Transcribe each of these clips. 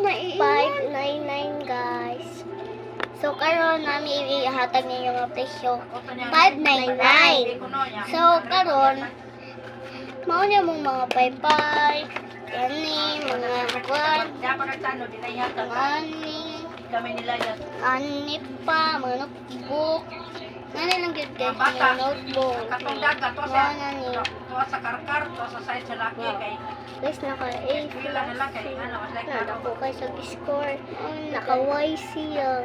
599 guys. So karon nami ihatag ninyo nga presyo 599. So karon mao niya mong mga paypay, kani mga kwan, ani pa mga notebook. Nani lang gyud guys mga notebook. Katong dagat to Nani. sa karkar to sa side sa laki kay Guys, naka-A pila na lang kay ano mas like Nako kay sa score. Naka-YC ah.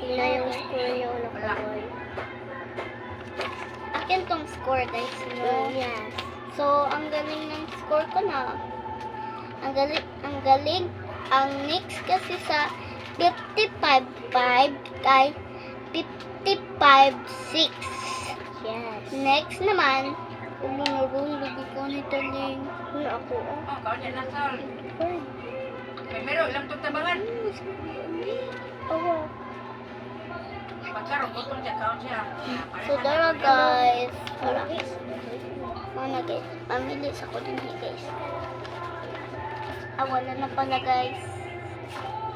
Ila yung score niyo naka-Y. Akin tong score guys, no? Yes. So, ang galing ng score ko na. Ang galing. Ang next kasi sa 55.5 kay 55.6. Yes. Next naman, ulong ko ni Taling. Ako. oh kaon na sal kay mero ilang tong tabangan pagkaron butong siya kaon siya So, dara guys. Mana guys. Mamili sa ko din guys. Wala na pala guys.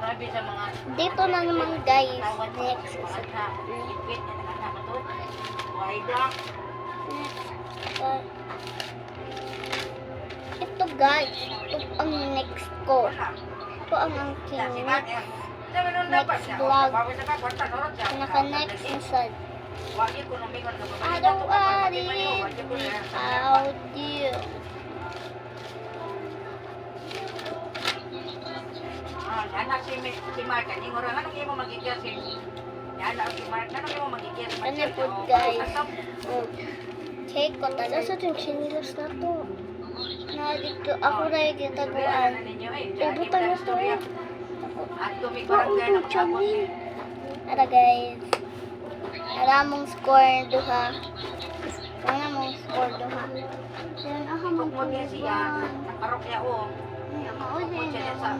grabe sa mga Dito na naman guys. tawad Next. sa ipit na nakasama to wide block Ito guys. Ito ang next ko. Ito ang aking next. Next vlog. Naka-next inside. Araw-ari. Audio. Anak si Mark, ang orang anong imo magigasin? Anak si Mark, anong imo magigasin? Ano po guys? Cake ko talaga. Sa yung chinilas na to. Na dito. Ako na yung gitaguan. Ibutan mo to eh. At tumibarangay na kapag Tara guys. Tara mong score duha. Tara mong score duha. Yan ako mo niya siya, nakarokya o.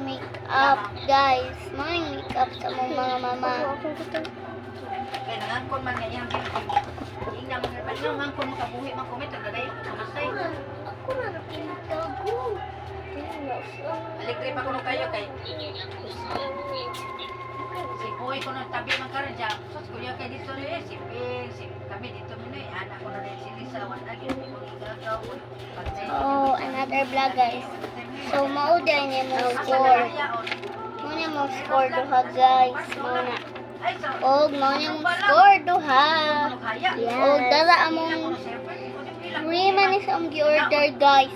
Make up guys. Mga make up sa mga mama. Kaya nangangkon man niya yung ingna mga pala, nangangkon makabuhi, makumit, nagagay, mamasay. Ako na napinitago. Aligre pa ko nung kayo kay si Boy ko nung tabi man karon siya. Sus kuya kay dito rin si Ping, si kami dito minoy anak ko na rin si Lisa wan lagi mo igagaw. Oh, another vlog guys. So mao din niya mo score. Muna mo score duha guys. Muna. Og mao niya mo score duha. Og dala among free man is ang gi-order guys.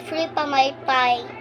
Free pa may pie.